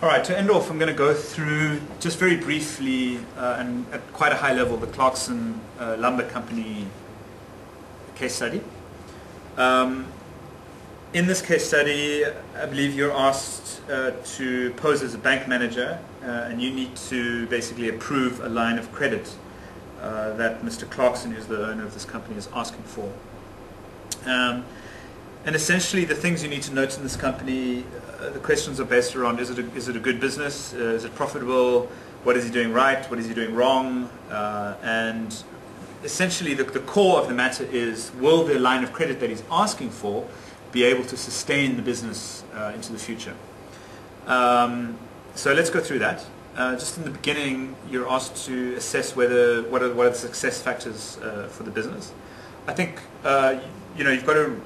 All right, to end off, I'm going to go through just very briefly and at quite a high level the Clarkson Lumber Company case study. In this case study, I believe you're asked to pose as a bank manager and you need to basically approve a line of credit that Mr. Clarkson, who's the owner of this company, is asking for. And essentially the things you need to note in this company, the questions are based around is it a good business, is it profitable, what is he doing right, what is he doing wrong, and essentially the core of the matter is, will the line of credit that he's asking for be able to sustain the business into the future. So let's go through that. Just in the beginning, you're asked to assess what are the success factors for the business. I think you've got to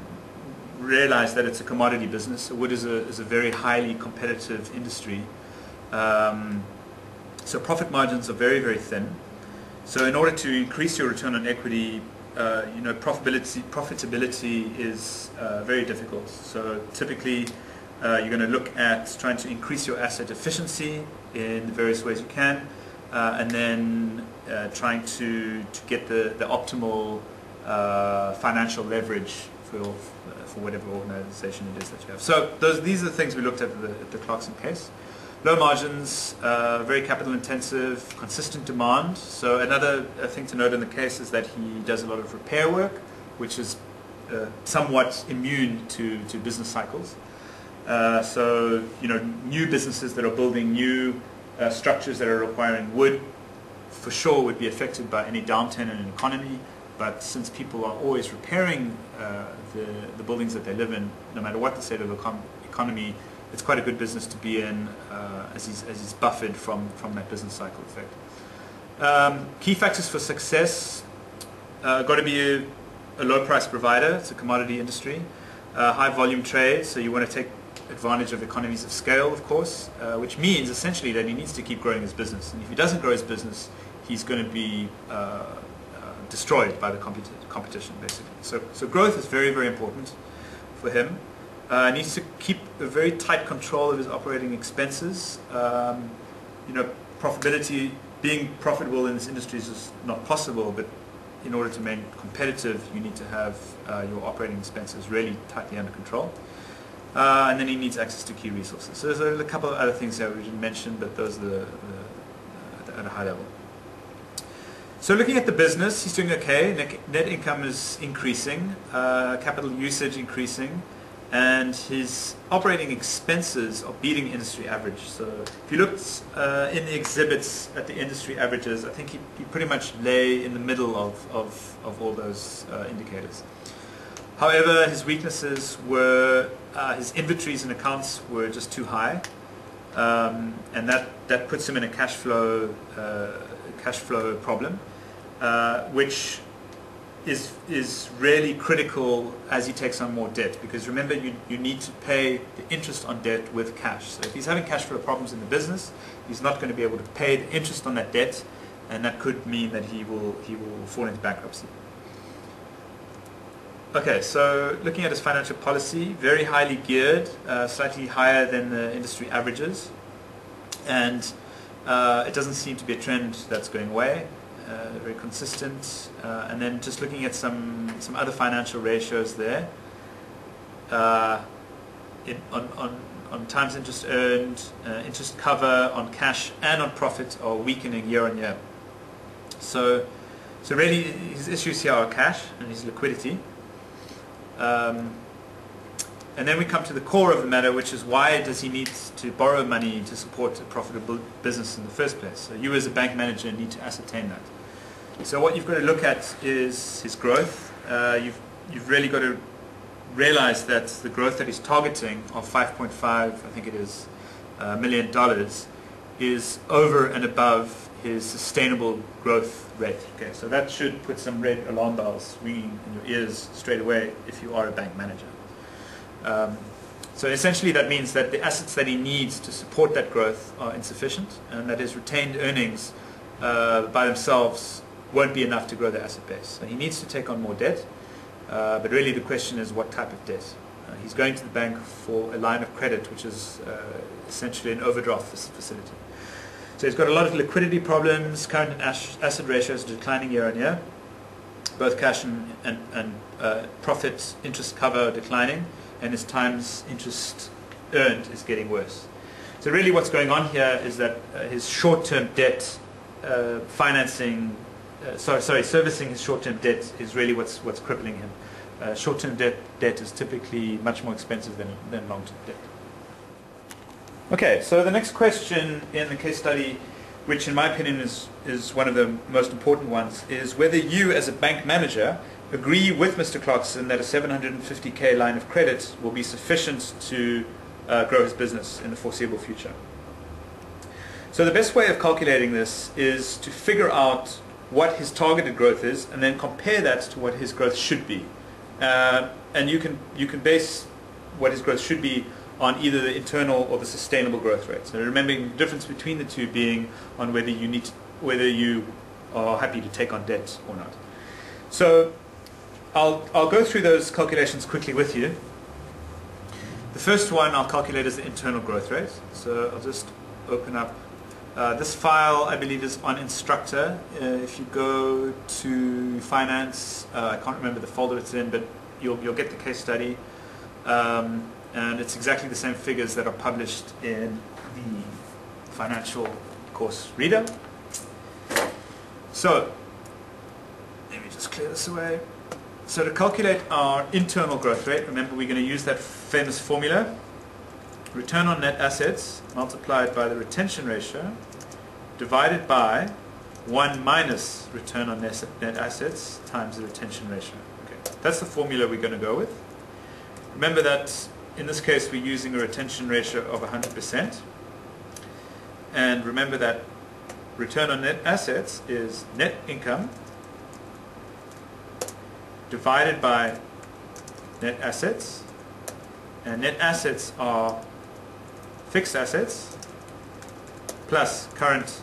realize that it's a commodity business. Wood is a very highly competitive industry. So profit margins are very, very thin. So in order to increase your return on equity, profitability is very difficult. So typically you're going to look at trying to increase your asset efficiency in the various ways you can, and then trying to get the optimal financial leverage for whatever organization it is that you have. So these are the things we looked at the Clarkson case. Low margins, very capital intensive, consistent demand. So another thing to note in the case is that he does a lot of repair work, which is somewhat immune to business cycles. So new businesses that are building new structures that are requiring wood for sure would be affected by any downturn in an economy. But since people are always repairing the buildings that they live in, no matter what the state of the economy, it's quite a good business to be in as he's buffered from that business cycle effect. Key factors for success, got to be a low price provider. It's a commodity industry. High volume trade, so you want to take advantage of economies of scale, of course, which means essentially that he needs to keep growing his business. And if he doesn't grow his business, he's going to be destroyed by the competition, basically. So growth is very, very important for him. Needs to keep a very tight control of his operating expenses. Profitability, being profitable in this industry is just not possible, but in order to remain competitive, you need to have your operating expenses really tightly under control. And then he needs access to key resources. So there's a couple of other things that we didn't mention, but those are at a high level. So looking at the business, he's doing okay. Net income is increasing, capital usage increasing, and his operating expenses are beating industry average. So if you looked in the exhibits at the industry averages, I think he pretty much lay in the middle of all those indicators. However, his weaknesses were his inventories and accounts were just too high, and that puts him in a cash flow problem, which is really critical as he takes on more debt, because remember, you need to pay the interest on debt with cash. So if he's having cash flow problems in the business, he's not going to be able to pay the interest on that debt, and that could mean that he will fall into bankruptcy. Okay, so looking at his financial policy, very highly geared, slightly higher than the industry averages, and it doesn't seem to be a trend that's going away. Very consistent, and then just looking at some other financial ratios there. On times interest earned, interest cover on cash and on profit are weakening year on year. So really his issues here are cash and his liquidity. And then we come to the core of the matter, which is why does he need to borrow money to support a profitable business in the first place? So you as a bank manager need to ascertain that. So what you've got to look at is his growth. You've really got to realize that the growth that he's targeting of 5.5, I think it is, $million is over and above his sustainable growth rate. Okay, so that should put some red alarm bells ringing in your ears straight away if you are a bank manager. So essentially that means that the assets that he needs to support that growth are insufficient, and that his retained earnings by themselves won't be enough to grow the asset base. So he needs to take on more debt, but really the question is what type of debt. He's going to the bank for a line of credit, which is essentially an overdraft facility. So he's got a lot of liquidity problems. Current asset ratios are declining year on year. Both cash and profit interest cover are declining, and his times interest earned is getting worse. So really what's going on here is that his short-term debt servicing his short-term debt is really what's crippling him. Short-term debt is typically much more expensive than long-term debt. Okay, so the next question in the case study, which in my opinion is one of the most important ones, is whether you as a bank manager agree with Mr. Clarkson that a 750k line of credit will be sufficient to grow his business in the foreseeable future. So the best way of calculating this is to figure out what his targeted growth is and then compare that to what his growth should be. And you can base what his growth should be on either the internal or the sustainable growth rate. So remembering the difference between the two being on whether you are happy to take on debt or not. So I'll go through those calculations quickly with you. The first one I'll calculate is the internal growth rate. So I'll just open up this file. I believe is on Instructor. If you go to Finance, I can't remember the folder it's in, but you'll get the case study. And it's exactly the same figures that are published in the financial course reader. So let me just clear this away. So to calculate our internal growth rate, remember we're going to use that famous formula. Return on net assets multiplied by the retention ratio divided by 1 minus return on net assets times the retention ratio. Okay, that's the formula we're going to go with. Remember that in this case we're using a retention ratio of 100%. And remember that return on net assets is net income divided by net assets. And net assets are fixed assets plus current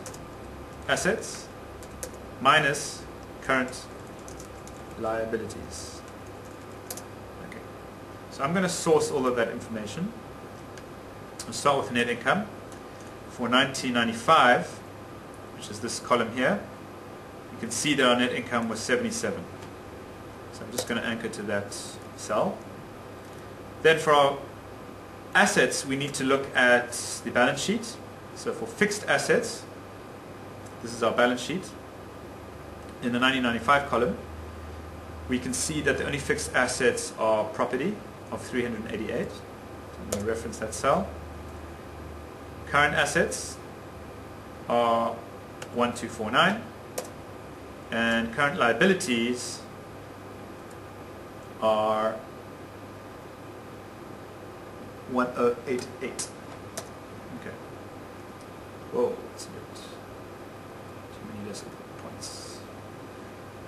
assets minus current liabilities. Okay. So I'm going to source all of that information. I'll start with net income. For 1995, which is this column here, you can see that our net income was 77. So I'm just going to anchor to that cell. Then for our assets, we need to look at the balance sheet. So for fixed assets, this is our balance sheet. In the 1995 column, we can see that the only fixed assets are property of 388. So I'm going to reference that cell. Current assets are 1249. And current liabilities are 1088. Okay. Whoa, that's a bit too many decimal points.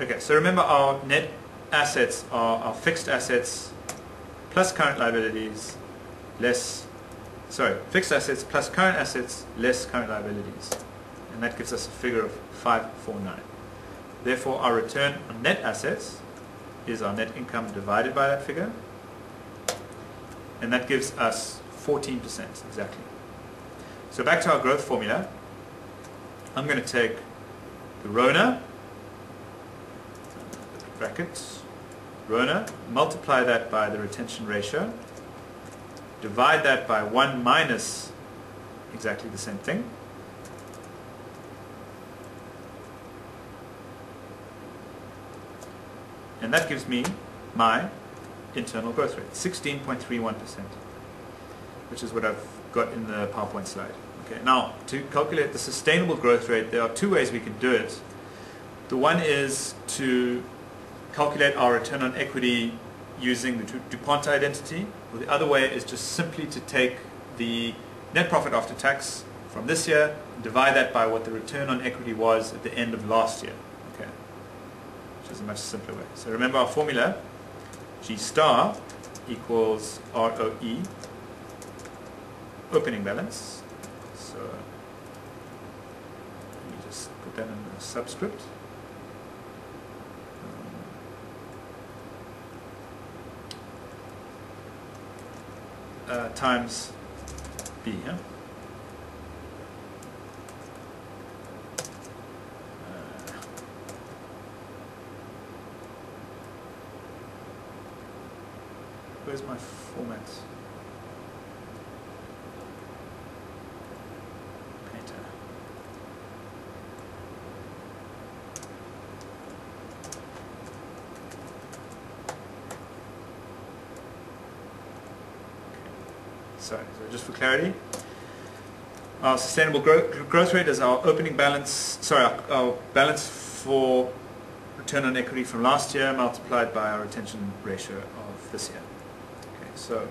Okay, so remember our net assets are our fixed assets plus current liabilities less, fixed assets plus current assets less current liabilities. And that gives us a figure of 549. Therefore, our return on net assets is our net income divided by that figure. And that gives us 14% exactly. So back to our growth formula. I'm going to take the RONA, brackets, RONA, multiply that by the retention ratio, divide that by 1 minus exactly the same thing, and that gives me my internal growth rate, 16.31%, which is what I've got in the PowerPoint slide. Okay, now to calculate the sustainable growth rate, there are two ways we can do it. The one is to calculate our return on equity using the DuPont identity, or the other way is just simply to take the net profit after tax from this year and divide that by what the return on equity was at the end of last year. Okay, which is a much simpler way. So remember our formula, G star equals ROE, opening balance. So let me just put that in a subscript. times B. Yeah? Where's my format? Painter. Sorry, so just for clarity, our sustainable growth rate is our opening balance, our balance for return on equity from last year multiplied by our retention ratio of this year. Okay, so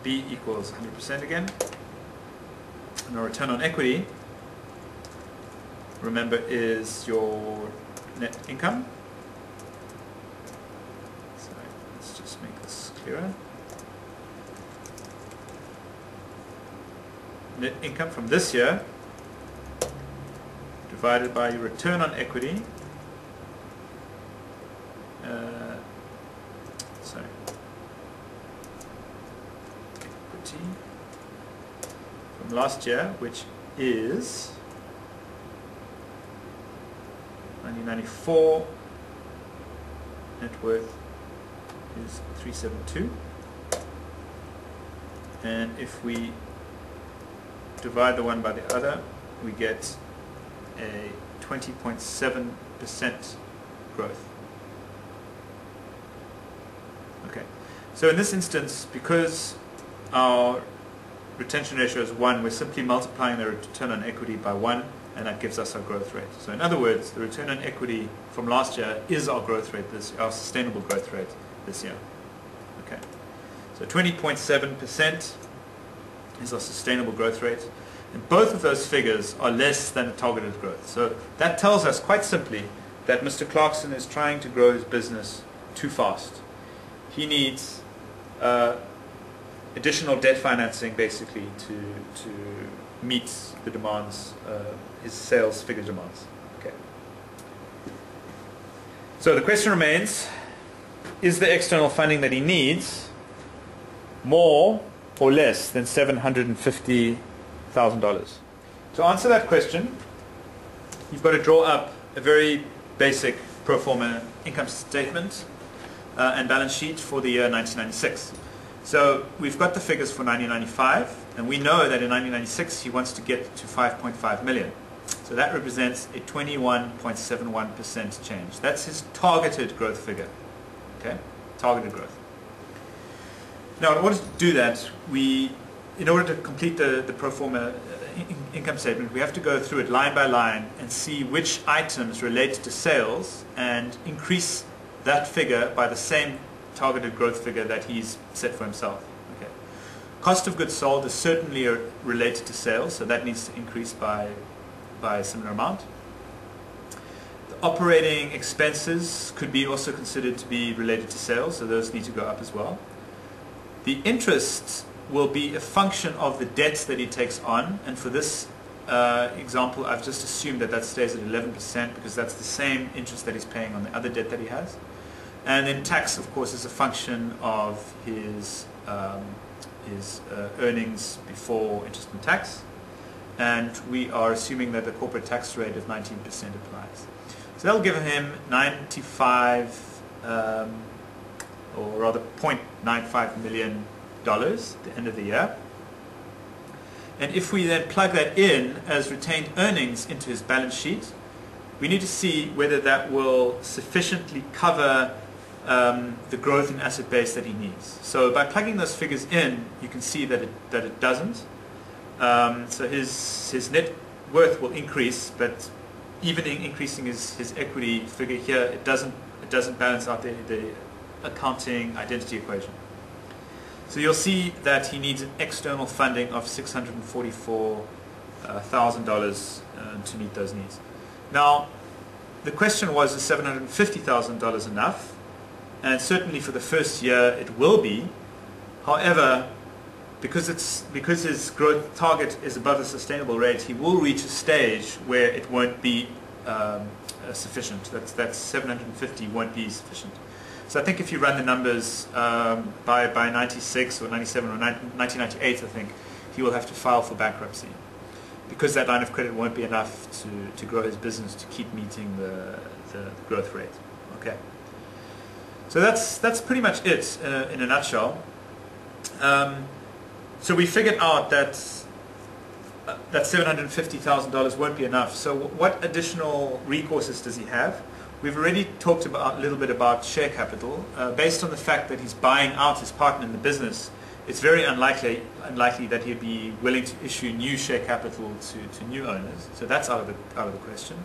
B equals 100% again. And our return on equity, remember, is your net income. So let's just make this clearer. Net income from this year divided by your return on equity. Equity from last year, which is 1994. Net worth is 372, and if we divide the one by the other, we get a 20.7% growth. Okay, so in this instance, because our retention ratio is 1, we're simply multiplying the return on equity by 1, and that gives us our growth rate. So in other words, the return on equity from last year is our growth rate this year, our sustainable growth rate this year. Okay, so 20.7% is our sustainable growth rate, and both of those figures are less than the targeted growth. So that tells us quite simply that Mr. Clarkson is trying to grow his business too fast. He needs additional debt financing basically to meet the demands, his sales figure demands. Okay. So the question remains, is the external funding that he needs more or less than $750,000? To answer that question, you've got to draw up a very basic pro forma income statement and balance sheet for the year 1996. So we've got the figures for 1995, and we know that in 1996 he wants to get to 5.5 million. So that represents a 21.71% change. That's his targeted growth figure. Okay, targeted growth. Now, in order to do that, in order to complete the pro forma income statement, we have to go through it line by line and see which items relate to sales and increase that figure by the same targeted growth figure that he's set for himself. Okay. Cost of goods sold is certainly related to sales, so that needs to increase by a similar amount. The operating expenses could be also considered to be related to sales, so those need to go up as well. The interest will be a function of the debts that he takes on, and for this example I've just assumed that stays at 11% because that's the same interest that he's paying on the other debt that he has. And then tax, of course, is a function of his earnings before interest and tax, and we are assuming that the corporate tax rate of 19% applies. So that'll give him 95 or rather $0.95 million at the end of the year. And if we then plug that in as retained earnings into his balance sheet, we need to see whether that will sufficiently cover the growth in asset base that he needs. So by plugging those figures in, you can see that it doesn't. So his net worth will increase, but even in increasing his equity figure here, it doesn't balance out the accounting identity equation. So you'll see that he needs an external funding of $644,000 to meet those needs. Now, the question was, is $750,000 enough? And certainly for the first year it will be. However, because his growth target is above the sustainable rate, he will reach a stage where it won't be sufficient. That's 750 won't be sufficient. So I think if you run the numbers by 96 or 97 or 1998, I think he will have to file for bankruptcy, because that line of credit won't be enough to grow his business to keep meeting the growth rate. Okay. So that's pretty much it in a nutshell. So we figured out that $750,000 won't be enough. So what additional recourses does he have? We've already talked a little bit about share capital. Based on the fact that he's buying out his partner in the business, it's very unlikely that he'd be willing to issue new share capital to new owners. So that's out of the question.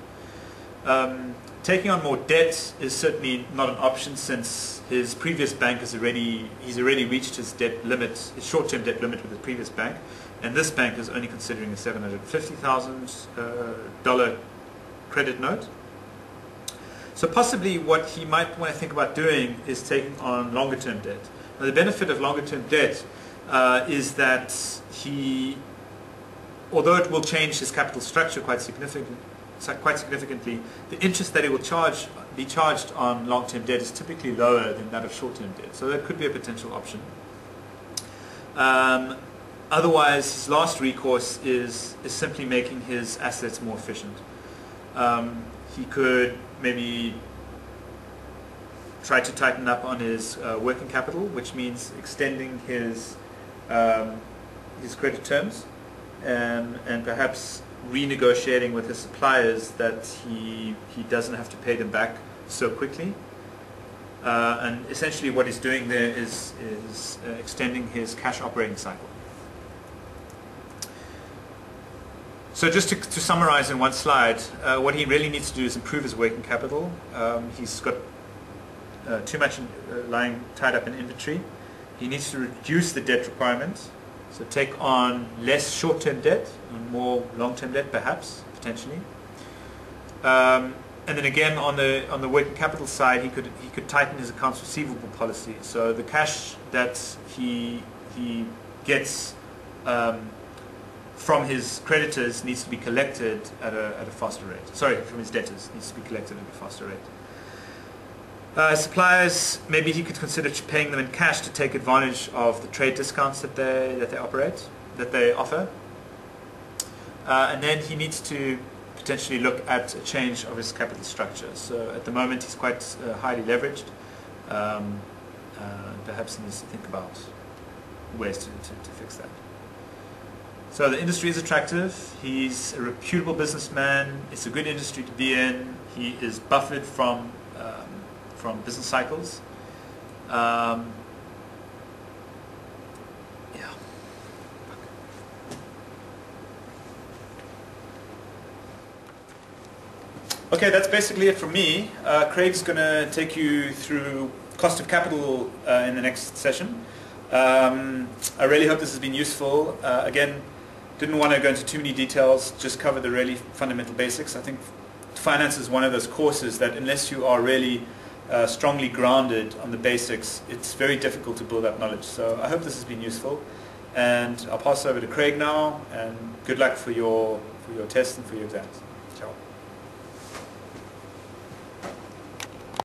Taking on more debt is certainly not an option, since his previous bank he's already reached his debt limit, his short-term debt limit with his previous bank, and this bank is only considering a $750,000 credit note. So possibly what he might want to think about doing is taking on longer-term debt. Now, the benefit of longer-term debt is that although it will change his capital structure quite significantly, the interest that it will be charged on long-term debt is typically lower than that of short-term debt. So that could be a potential option. Otherwise, his last recourse is simply making his assets more efficient. He could maybe try to tighten up on his working capital, which means extending his credit terms, and perhaps renegotiating with his suppliers that he doesn't have to pay them back so quickly. And essentially what he's doing there is extending his cash operating cycle. So just to summarize in one slide, what he really needs to do is improve his working capital. He's got too much tied up in inventory. He needs to reduce the debt requirement, so take on less short-term debt and more long-term debt, perhaps, potentially. And then again, on the working capital side, he could tighten his accounts receivable policy. So the cash that he gets from his creditors needs to be collected at a faster rate. Sorry, from his debtors needs to be collected at a faster rate. Suppliers, maybe he could consider paying them in cash to take advantage of the trade discounts that they offer. And then he needs to potentially look at a change of his capital structure. So at the moment he's quite highly leveraged. Perhaps he needs to think about ways to fix that. So the industry is attractive. He's a reputable businessman. It's a good industry to be in. He is buffered from business cycles. Yeah. Okay, that's basically it from me. Craig's going to take you through cost of capital in the next session. I really hope this has been useful. Again, didn't want to go into too many details, just cover the really fundamental basics. I think finance is one of those courses that unless you are really strongly grounded on the basics, it's very difficult to build up knowledge. So I hope this has been useful, and I'll pass over to Craig now, and good luck for your test and for your exams.